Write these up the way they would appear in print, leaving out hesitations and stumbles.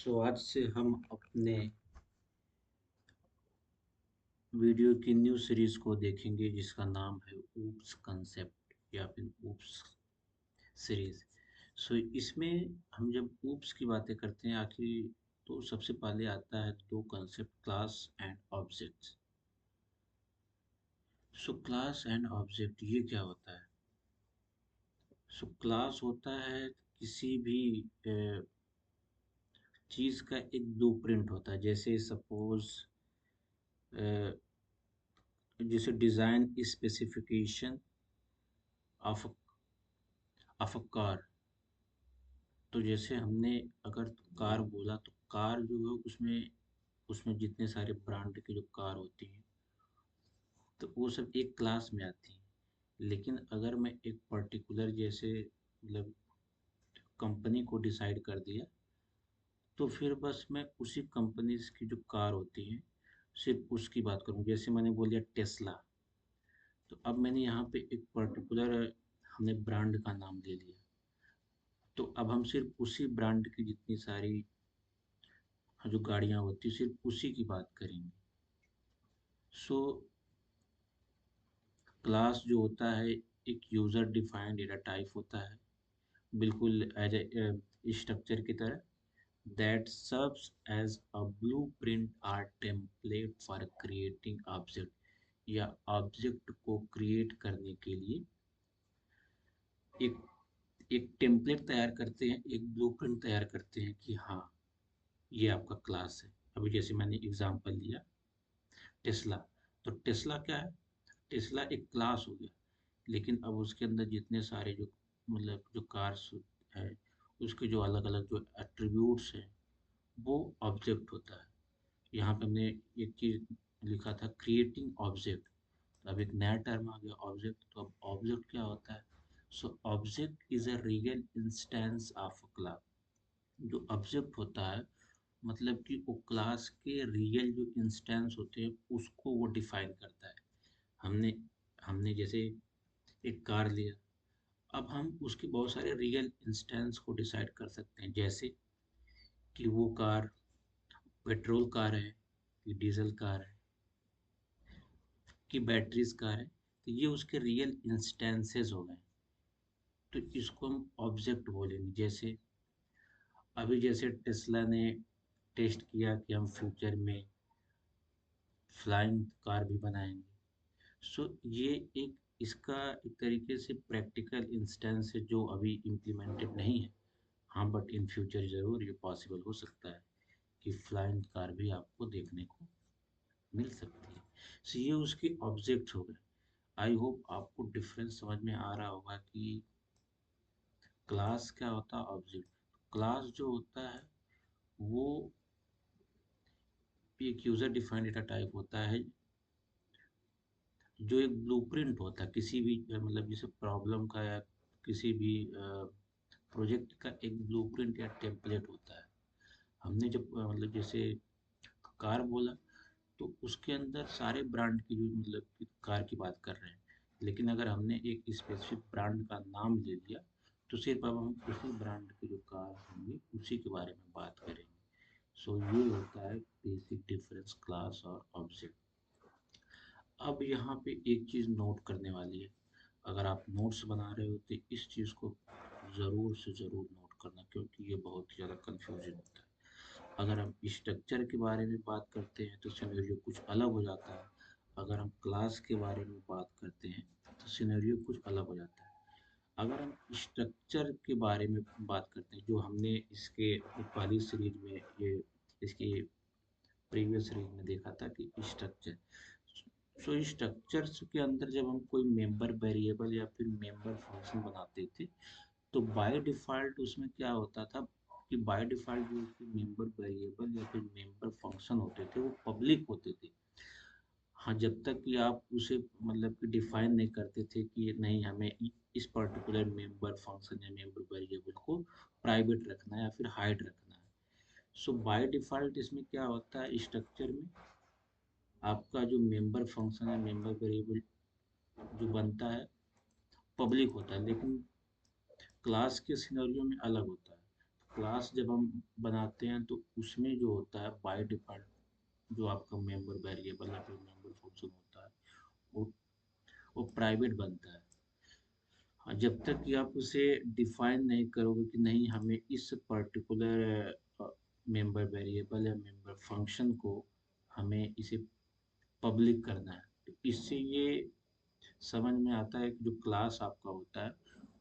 आज से हम अपने वीडियो की न्यू सीरीज को देखेंगे जिसका नाम है ऊप्स कंसेप्ट या फिर ऊप्स सीरीज। इसमें हम जब ऊप्स की बातें करते हैं आखिर तो सबसे पहले आता है दो concept, class and objects. Class and object ये क्या होता है? क्लास होता है किसी भी चीज का एक ब्लूप्रिंट होता है, जैसे सपोज जैसे design specification of of a car. तो जैसे हमने अगर कार बोला तो कार जो है उसमें उसमें जितने सारे ब्रांड की जो कार होती हैं तो वो सब एक क्लास में आती हैं। लेकिन अगर मैं एक पर्टिकुलर जैसे मतलब कंपनी को डिसाइड कर दिया तो फिर बस मैं उसी कंपनी की जो कार होती हैं सिर्फ उसकी बात करूँ। जैसे मैंने बोल दिया टेस्ला, तो अब मैंने यहाँ पे एक पर्टिकुलर हमने ब्रांड का नाम ले लिया, तो अब हम सिर्फ उसी ब्रांड की जितनी सारी जो गाड़ियाँ होती हैं सिर्फ उसी की बात करेंगे। सो क्लास जो होता है एक यूजर डिफाइंड डेटा टाइप होता है, बिल्कुल एज ए स्ट्रक्चर की तरह, that serves as a blueprint और टेम्पलेट फॉर क्रिएटिंग ऑब्जेक्ट, या ऑब्जेक्ट को क्रिएट करने के लिए एक एक टेम्पलेट तैयार करते हैं, एक ब्लूप्रिंट तैयार करते हैं कि हाँ ये आपका क्लास है। अभी जैसे मैंने एग्जांपल लिया टेस्ला, तो टेस्ला क्या है? टेस्ला एक क्लास हो गया, लेकिन अब उसके अंदर जितने सारे जो मतलब जो कार्स है उसके जो अलग अलग जो एट्रीब्यूट्स हैं वो ऑब्जेक्ट होता है। यहाँ पे हमने एक चीज लिखा था क्रिएटिंग ऑब्जेक्ट, तो अब एक नया टर्म आ गया ऑब्जेक्ट। तो अब ऑब्जेक्ट क्या होता है? Object is a real instance of a class. जो ऑब्जेक्ट होता है मतलब कि वो क्लास के रियल जो इंस्टेंस होते हैं उसको वो डिफाइन करता है। हमने हमने जैसे एक कार लिया, अब हम उसके बहुत सारे रियल इंस्टेंस को डिसाइड कर सकते हैं, जैसे कि वो कार पेट्रोल कार है कि डीजल कार है कि बैटरीज कार है। तो ये उसके रियल इंस्टेंसेस हो गए, तो इसको हम ऑब्जेक्ट बोलेंगे। जैसे अभी जैसे टेस्ला ने टेस्ट किया कि हम फ्यूचर में फ्लाइंग कार भी बनाएंगे। ये एक इसका एक तरीके से प्रैक्टिकल इंस्टेंस है जो अभी इम्प्लीमेंटेड नहीं है। हाँ, बट इन फ्यूचर ज़रूर ये पॉसिबल हो सकता है कि फ्लाइंग कार भी आपको देखने को मिल सकती है। ये उसके ऑब्जेक्ट्स हो गए। आई होप आपको डिफरेंस समझ में आ रहा होगा कि क्लास क्या होता है, ऑब्जेक्ट। क्लास जो होता है वो एक यूजर डिफाइंड डेटा टाइप होता है जो एक ब्लूप्रिंट होता है किसी भी मतलब जैसे प्रॉब्लम का या किसी भी प्रोजेक्ट का एक ब्लूप्रिंट या टेम्पलेट होता है। हमने जब मतलब जैसे कार बोला तो उसके अंदर सारे ब्रांड की जो मतलब कि कार की बात कर रहे हैं, लेकिन अगर हमने एक स्पेसिफिक ब्रांड का नाम ले लिया तो सिर्फ अब हम उसी ब्रांड की जो कार होंगी उसी के बारे में बात करेंगे। ये होता है बेसिक डिफरेंस क्लास और ऑब्जेक्ट। अब यहाँ पे एक चीज़ नोट करने वाली है, अगर आप नोट्स बना रहे हो तो इस चीज़ को ज़रूर से ज़रूर नोट करना, क्योंकि ये बहुत ही ज़्यादा कन्फ्यूजन होता है। अगर हम स्ट्रक्चर के बारे में बात करते हैं तो सिनेरियो कुछ अलग हो जाता है, अगर हम क्लास के बारे में बात करते हैं तो सिनेरियो कुछ अलग हो जाता है। अगर हम स्ट्रक्चर के बारे में बात करते हैं, जो हमने इसके पहली सीरीज में ये इसकी प्रीवियस सीरीज में देखा था कि स्ट्रक्चर। स्ट्रक्चर्स के अंदर जब हम कोई मेंबर वेरिएबल या फिर मेंबर फंक्शन बनाते थे तो बाय डिफ़ॉल्ट उसमें क्या होता था कि बाय डिफ़ॉल्ट जो उसके मेंबर वेरिएबल या फिर मेंबर फंक्शन होते थे वो पब्लिक होते थे। हाँ, जब तक कि आप उसे मतलब कि डिफाइन नहीं करते थे कि नहीं हमें इस पर्टिकुलर मेंबर फंक्शन या मेंबर वेरिएबल को प्राइवेट रखना है या फिर हाइड रखना है। बाय डिफ़ॉल्ट इसमें क्या होता है, स्ट्रक्चर में आपका जो मेंबर फंक्शन है मेंबर वेरिएबल जो बनता है पब्लिक होता है, लेकिन क्लास के सिनेरियो में अलग होता है। क्लास जब हम बनाते हैं तो उसमें जो होता है बाय डिफ़ॉल्ट जो आपका मेंबर वेरिएबल या फिर मेंबर फंक्शन होता है वो वो प्राइवेट बनता है। हाँ, जब तक कि आप उसे डिफाइन नहीं करोगे कि नहीं हमें इस पर्टिकुलर मेंबर वेरिएबल या मेंबर फंक्शन को हमें इसे पब्लिक करना है, तो इससे ये समझ में आता है कि जो क्लास आपका होता है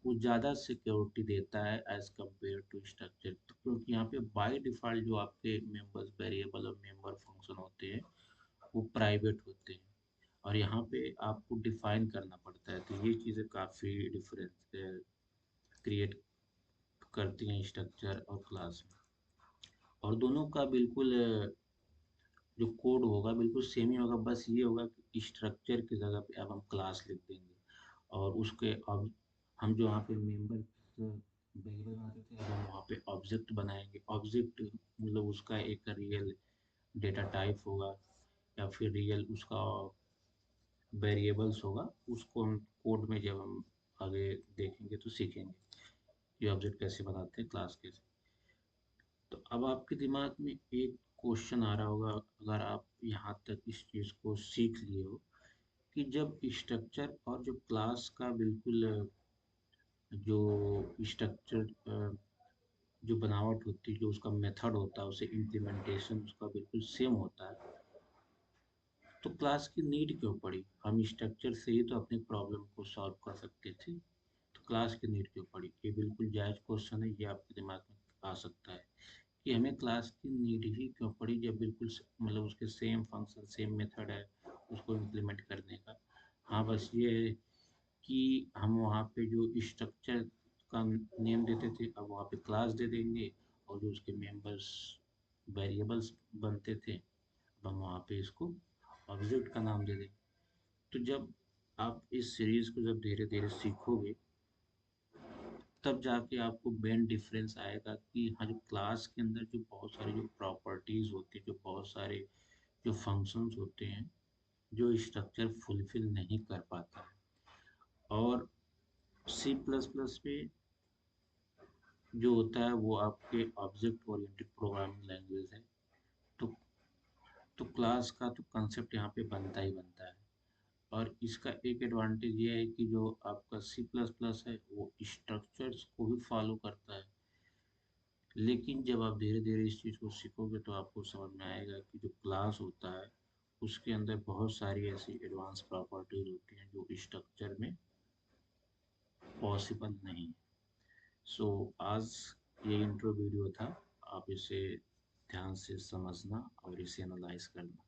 वो ज़्यादा सिक्योरिटी देता है एज कम्पेयर टू स्ट्रक्चर, क्योंकि यहाँ पे बाय डिफ़ॉल्ट जो आपके मेंबर्स वेरिएबल और मेंबर फंक्शन होते हैं वो प्राइवेट होते हैं और यहाँ पे आपको डिफाइन करना पड़ता है, तो ये चीज़ें काफ़ी डिफरेंस क्रिएट करती हैं स्ट्रक्चर और क्लास में। और दोनों का बिल्कुल जो कोड होगा बिल्कुल सेम ही होगा, बस ये होगा कि स्ट्रक्चर की जगह पे अब हम क्लास लिख देंगे और उसके अब हम जो वहाँ पे मेंबर वेरिएबल बनाते थे अब हम वहाँ पे ऑब्जेक्ट बनाएंगे। ऑब्जेक्ट मतलब उसका एक रियल डेटा टाइप होगा या फिर रियल उसका वेरिएबल्स होगा, उसको हम कोड में जब हम आगे देखेंगे तो सीखेंगे कि ऑब्जेक्ट कैसे बनाते हैं, क्लास कैसे। तो अब आपके दिमाग में एक क्वेश्चन आ रहा होगा अगर आप यहाँ तक इस चीज़ को सीख लिए हो कि जब स्ट्रक्चर और जो क्लास का बिल्कुल जो स्ट्रक्चर जो बनावट होती है जो उसका मेथड होता है उसे इम्प्लीमेंटेशन उसका बिल्कुल सेम होता है, तो क्लास की नीड क्यों पड़ी? हम स्ट्रक्चर से ही तो अपनी प्रॉब्लम को सॉल्व कर सकते थे, तो क्लास की नीड क्यों पड़ी? ये बिल्कुल जायज़ क्वेश्चन है, ये आपके दिमाग में आ सकता है कि हमें क्लास की नीड ही क्यों पड़ी जब बिल्कुल मतलब उसके सेम फंक्शन सेम मेथड है उसको इम्प्लीमेंट करने का। हाँ, बस ये है कि हम वहाँ पे जो स्ट्रक्चर का नेम देते थे अब वहाँ पे क्लास दे देंगे और जो उसके मेंबर्स वेरिएबल्स बनते थे अब हम वहाँ पे इसको ऑब्जेक्ट का नाम दे देंगे। तो जब आप इस सीरीज़ को जब धीरे धीरे सीखोगे तब जाके आपको मेन डिफरेंस आएगा कि हाँ जो क्लास के अंदर जो बहुत सारी जो प्रॉपर्टीज होती है जो बहुत सारे जो फंक्शंस होते हैं जो स्ट्रक्चर फुलफिल नहीं कर पाता है। और सी प्लस प्लस में जो होता है वो आपके ऑब्जेक्ट ओरिएंटेड प्रोग्रामिंग लैंग्वेज है, तो क्लास का तो कंसेप्ट यहाँ पे बनता ही बनता है। और इसका एक एडवांटेज ये है कि जो आपका सी प्लस प्लस है वो स्ट्रक्चर्स को भी फॉलो करता है, लेकिन जब आप धीरे धीरे इस चीज़ को सीखोगे तो आपको समझ में आएगा कि जो क्लास होता है उसके अंदर बहुत सारी ऐसी एडवांस प्रॉपर्टीज होती हैं जो स्ट्रक्चर में पॉसिबल नहीं है। सो आज ये इंट्रो वीडियो था, आप इसे ध्यान से समझना और इसे एनालाइज करना।